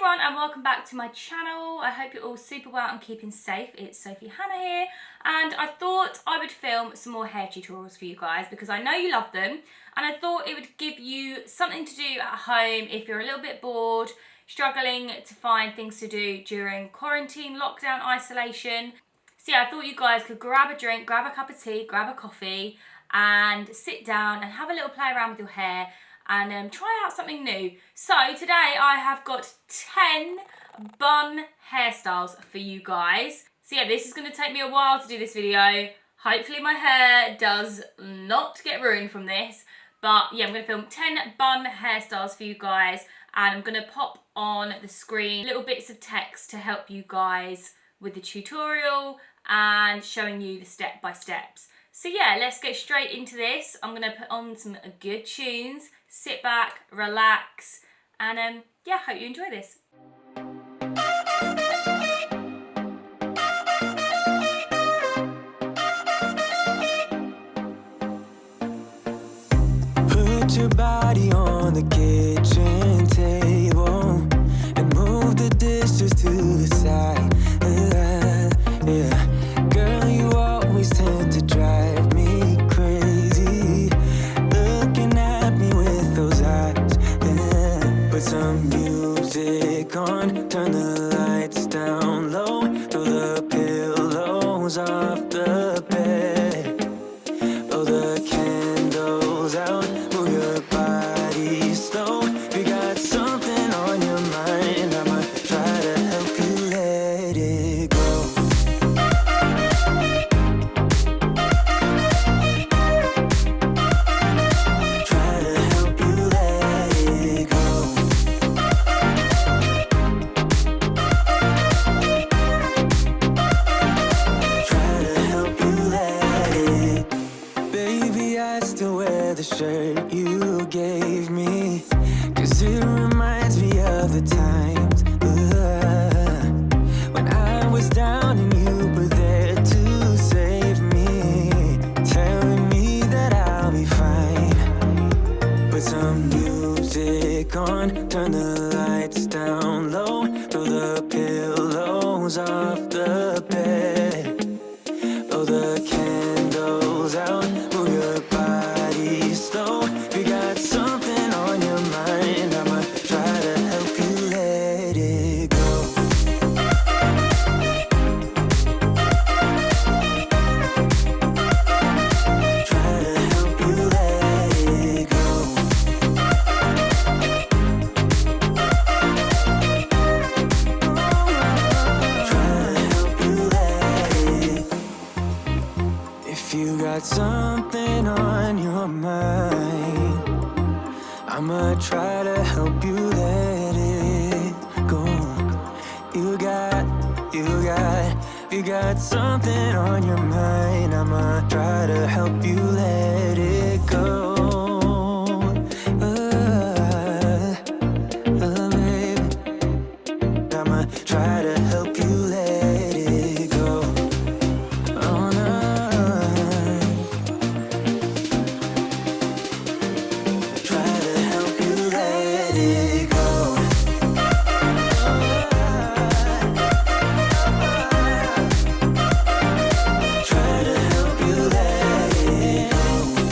everyone and welcome back to my channel. I hope you're all super well and keeping safe. It's Sophie Hannah here, and I thought I would film some more hair tutorials for you guys because I know you love them, and I thought it would give you something to do at home if you're a little bit bored, struggling to find things to do during quarantine, lockdown, isolation. So yeah, I thought you guys could grab a drink, grab a cup of tea, grab a coffee and sit down and have a little play around with your hair and try out something new. So today I have got 10 bun hairstyles for you guys. So yeah, this is going to take me a while to do this video. Hopefully my hair does not get ruined from this. But yeah, I'm going to film 10 bun hairstyles for you guys, and I'm going to pop on the screen little bits of text to help you guys with the tutorial and showing you the step-by-steps. So yeah, let's get straight into this. I'm going to put on some good tunes, sit back, relax, and yeah, hope you enjoy this. Put your body on the kitchen table and move the dishes to the side. Yeah, girl, you always tend to drive me crazy, looking at me with those eyes. Yeah. Put some music on, turn the lights down low, throw the pillows off the bed, blow the candles out, move your body slow. If you got something on your mind, I'ma try to help you let it go. Try to help you let it go. Try to help you let it. Baby, I still wear the shirt you gave me, 'cause it reminds me of the times when I was down and you were there to save me, telling me that I'll be fine. Put some music on, turn the lights down low, throw the pillows off the bed, blow the candles out, move your body slow. If you got something on your mind, I'ma try to help you let it go. Try to help you let it go. Try to help you let it. If you got something on your mind, I'ma try to help you let it go. You got something on your mind, I'ma try to help you let it go. Baby, I'ma try to help you let it go. Oh, no. Try to help you let it go. Try to help you let it go.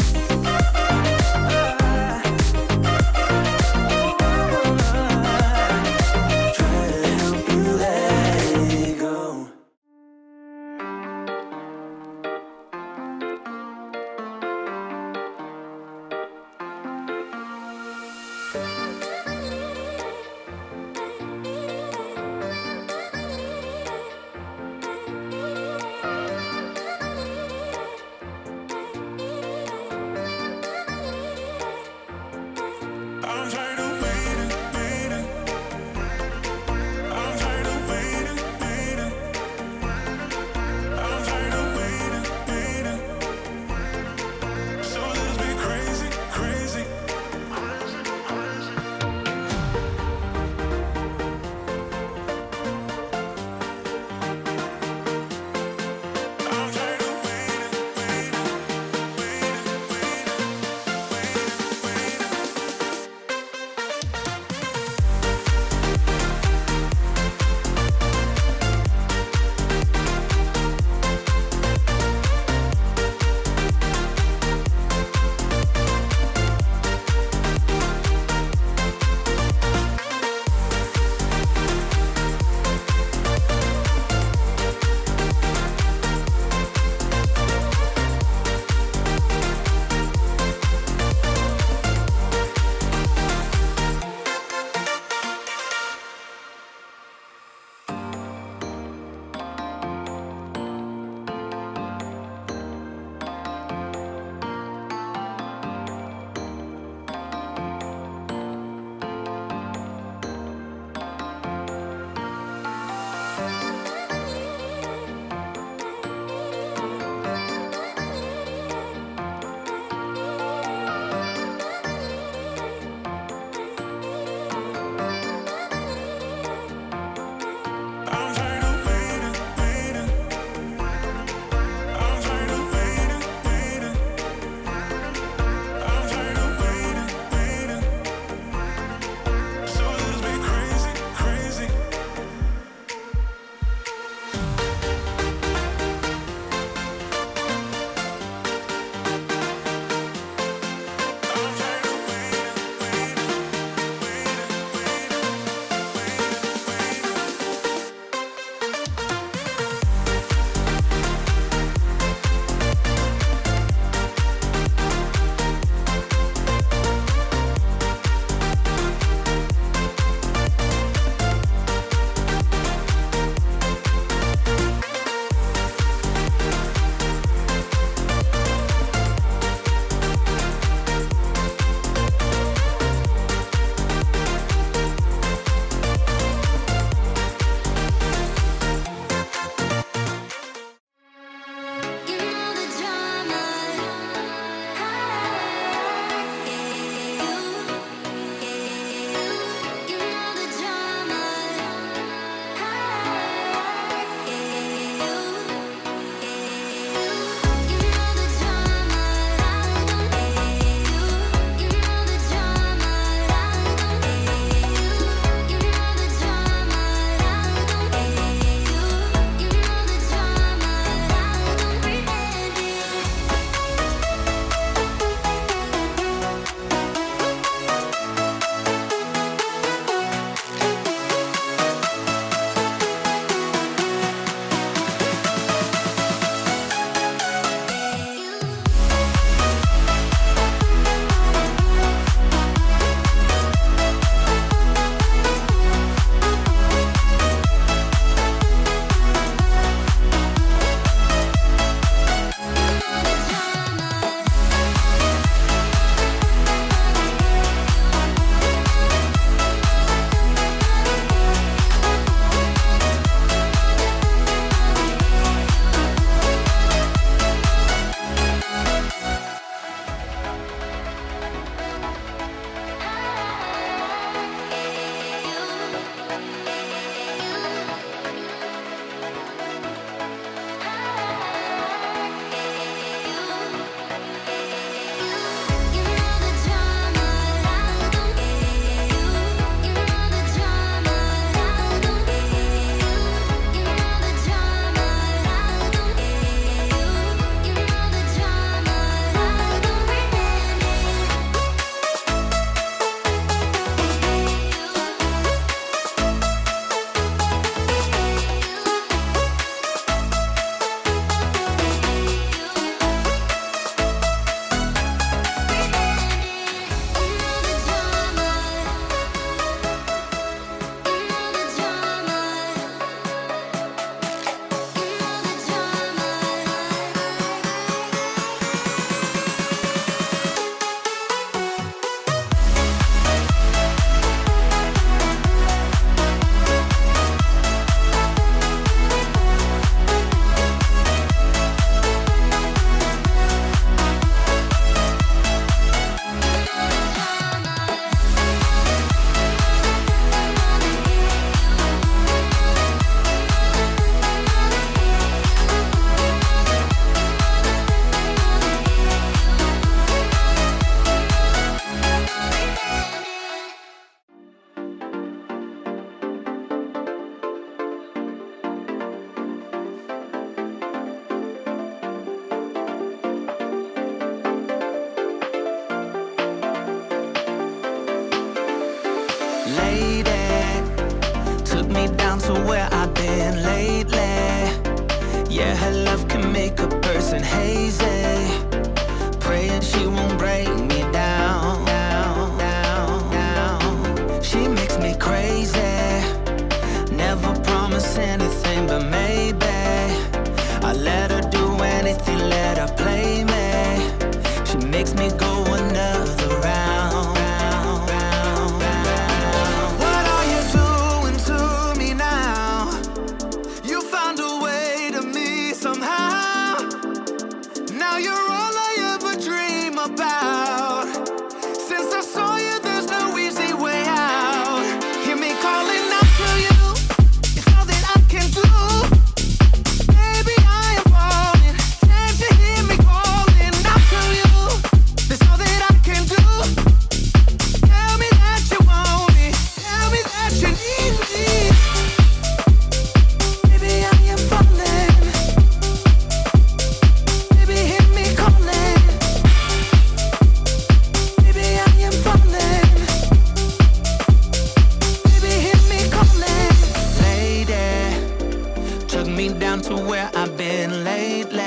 down to where I've been lately.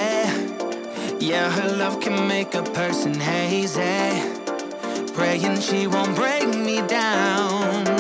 Yeah, her love can make a person hazy. Praying she won't break me down.